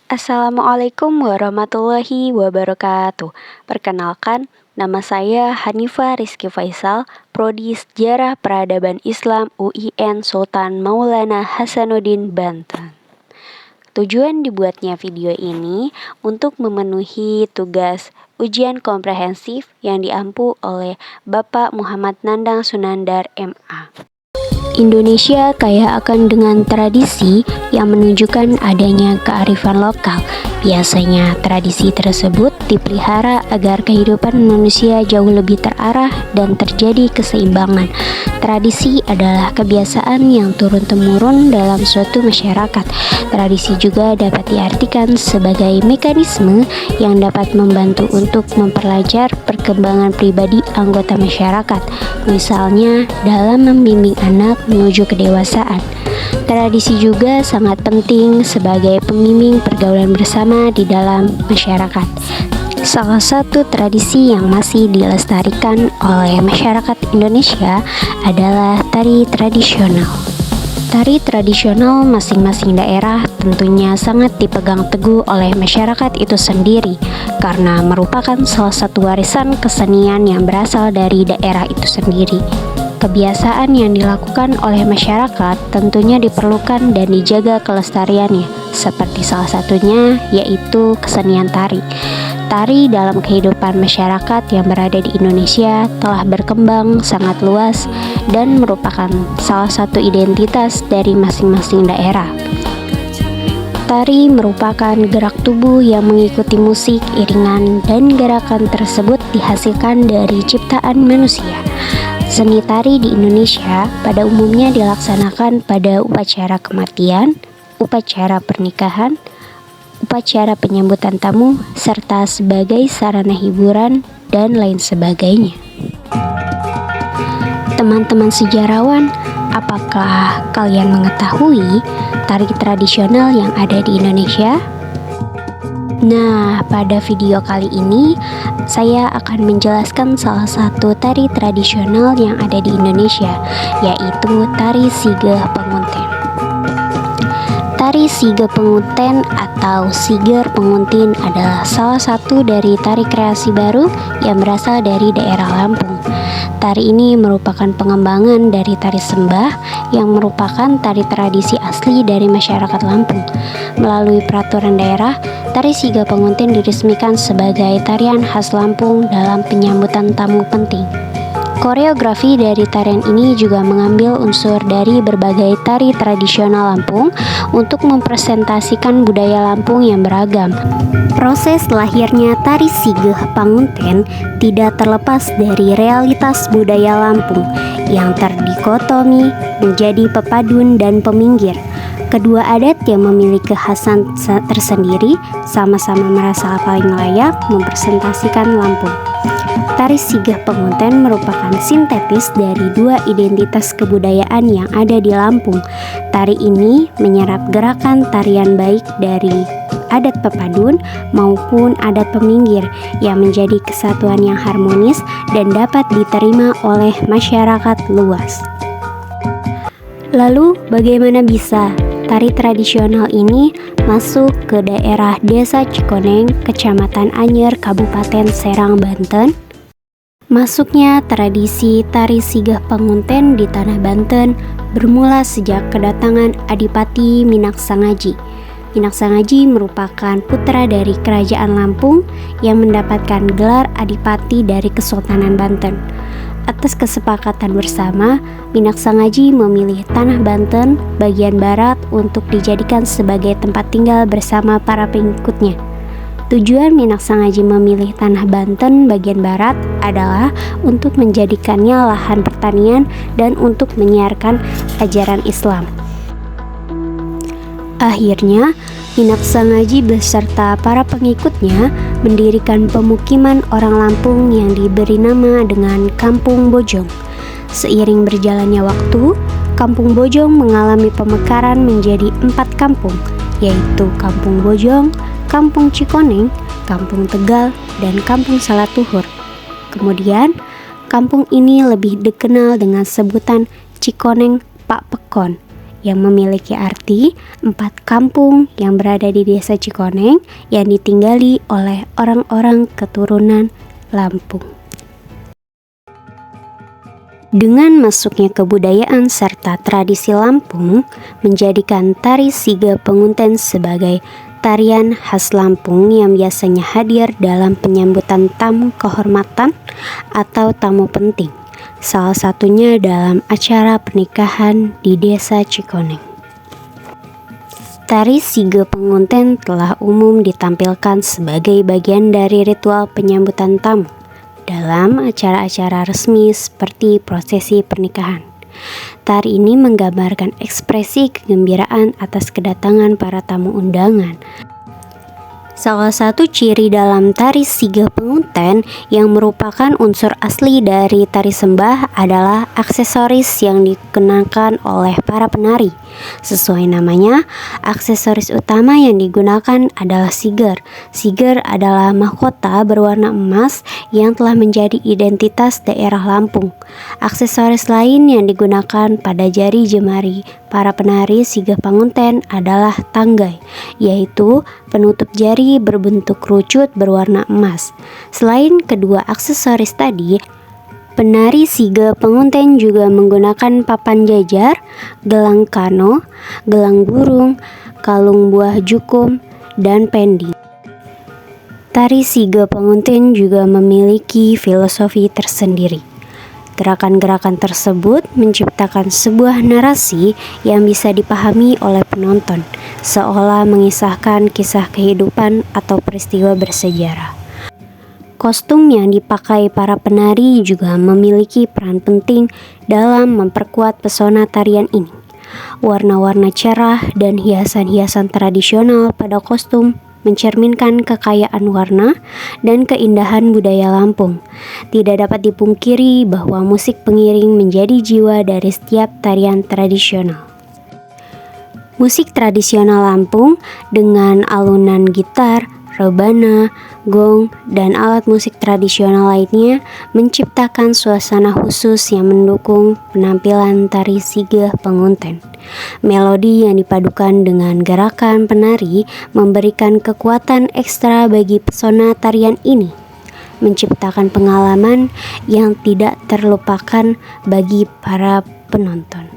Assalamualaikum warahmatullahi wabarakatuh. Perkenalkan, nama saya Hanifah Rizky Faisal, Prodi Sejarah Peradaban Islam UIN Sultan Maulana Hasanuddin Banten. Tujuan dibuatnya video ini untuk memenuhi tugas ujian komprehensif yang diampu oleh Bapak Muhammad Nandang Sunandar MA. Indonesia kaya akan dengan tradisi yang menunjukkan adanya kearifan lokal. Biasanya tradisi tersebut dipelihara agar kehidupan manusia jauh lebih terarah dan terjadi keseimbangan. Tradisi adalah kebiasaan yang turun-temurun dalam suatu masyarakat. Tradisi juga dapat diartikan sebagai mekanisme yang dapat membantu untuk mempelajar perkembangan pribadi anggota masyarakat, misalnya dalam membimbing anak menuju kedewasaan. Tradisi juga sangat penting sebagai pembimbing pergaulan bersama di dalam masyarakat. Salah satu tradisi yang masih dilestarikan oleh masyarakat Indonesia adalah tari tradisional. Tari tradisional masing-masing daerah tentunya sangat dipegang teguh oleh masyarakat itu sendiri karena merupakan salah satu warisan kesenian yang berasal dari daerah itu sendiri. Kebiasaan yang dilakukan oleh masyarakat tentunya diperlukan dan dijaga kelestariannya, seperti salah satunya yaitu kesenian tari. Tari dalam kehidupan masyarakat yang berada di Indonesia telah berkembang sangat luas dan merupakan salah satu identitas dari masing-masing daerah. Tari merupakan gerak tubuh yang mengikuti musik, iringan, dan gerakan tersebut dihasilkan dari ciptaan manusia. Seni tari di Indonesia pada umumnya dilaksanakan pada upacara kematian, upacara pernikahan, upacara penyambutan tamu, serta sebagai sarana hiburan dan lain sebagainya. Teman-teman sejarawan, apakah kalian mengetahui tari tradisional yang ada di Indonesia? Nah, pada video kali ini saya akan menjelaskan salah satu tari tradisional yang ada di Indonesia, yaitu tari Sigeh Pengunten. Tari Sigeh Pengunten atau Siger Penguntin adalah salah satu dari tari kreasi baru yang berasal dari daerah Lampung. Tari ini merupakan pengembangan dari tari sembah yang merupakan tari tradisi asli dari masyarakat Lampung. Melalui peraturan daerah, tari Sigeh Penguntin diresmikan sebagai tarian khas Lampung dalam penyambutan tamu penting. Koreografi dari tarian ini juga mengambil unsur dari berbagai tari tradisional Lampung untuk mempresentasikan budaya Lampung yang beragam. Proses lahirnya tari Sigeh Pengunten tidak terlepas dari realitas budaya Lampung yang terdikotomi menjadi pepadun dan peminggir. Kedua adat yang memiliki kekhasan tersendiri sama-sama merasa paling layak mempresentasikan Lampung. Tari Sigeh Pengunten merupakan sintetis dari dua identitas kebudayaan yang ada di Lampung. Tari ini menyerap gerakan tarian baik dari adat pepadun maupun adat peminggir yang menjadi kesatuan yang harmonis dan dapat diterima oleh masyarakat luas. Lalu, bagaimana bisa tari tradisional ini masuk ke daerah Desa Cikoneng, Kecamatan Anyer, Kabupaten Serang, Banten? Masuknya tradisi tari Sigeh Pengunten di tanah Banten bermula sejak kedatangan Adipati Minaksangaji. Minaksangaji merupakan putra dari Kerajaan Lampung yang mendapatkan gelar Adipati dari Kesultanan Banten. Atas kesepakatan bersama, Minaksangaji memilih tanah Banten bagian barat untuk dijadikan sebagai tempat tinggal bersama para pengikutnya. Tujuan Minaksangaji memilih tanah Banten bagian barat adalah untuk menjadikannya lahan pertanian dan untuk menyiarkan ajaran Islam. Akhirnya, Minaksangaji beserta para pengikutnya mendirikan pemukiman orang Lampung yang diberi nama dengan Kampung Bojong. Seiring berjalannya waktu, Kampung Bojong mengalami pemekaran menjadi 4 kampung, yaitu Kampung Bojong, Kampung Cikoneng, Kampung Tegal, dan Kampung Salatuhur. Kemudian, kampung ini lebih dikenal dengan sebutan Cikoneng Pak Pekon yang memiliki arti 4 kampung yang berada di Desa Cikoneng yang ditinggali oleh orang-orang keturunan Lampung. Dengan masuknya kebudayaan serta tradisi Lampung, menjadikan tari Siga Pengunten sebagai tarian khas Lampung yang biasanya hadir dalam penyambutan tamu kehormatan atau tamu penting, salah satunya dalam acara pernikahan di Desa Cikoneng. Tari Siga Pengunten telah umum ditampilkan sebagai bagian dari ritual penyambutan tamu dalam acara-acara resmi seperti prosesi pernikahan. Tari ini menggambarkan ekspresi kegembiraan atas kedatangan para tamu undangan. Salah satu ciri dalam tari Siga Pengunten yang merupakan unsur asli dari tari sembah adalah aksesoris yang dikenakan oleh para penari. Sesuai namanya, aksesoris utama yang digunakan adalah siger. Siger adalah mahkota berwarna emas yang telah menjadi identitas daerah Lampung. Aksesoris lain yang digunakan pada jari jemari para penari Siga Pengunten adalah tanggai, yaitu penutup jari berbentuk kerucut berwarna emas. Selain kedua aksesoris tadi, penari Siga Pengunten juga menggunakan papan jajar, gelang kano, gelang burung, kalung buah jukum, dan pendi. Tari Siga Pengunten juga memiliki filosofi tersendiri. Gerakan-gerakan tersebut menciptakan sebuah narasi yang bisa dipahami oleh penonton, seolah mengisahkan kisah kehidupan atau peristiwa bersejarah. Kostum yang dipakai para penari juga memiliki peran penting dalam memperkuat pesona tarian ini. Warna-warna cerah dan hiasan-hiasan tradisional pada kostum mencerminkan kekayaan warna dan keindahan budaya Lampung. Tidak dapat dipungkiri bahwa musik pengiring menjadi jiwa dari setiap tarian tradisional. Musik tradisional Lampung dengan alunan gitar, rebana, gong, dan alat musik tradisional lainnya menciptakan suasana khusus yang mendukung penampilan tari Siga Pengunten. Melodi yang dipadukan dengan gerakan penari memberikan kekuatan ekstra bagi pesona tarian ini, menciptakan pengalaman yang tidak terlupakan bagi para penonton.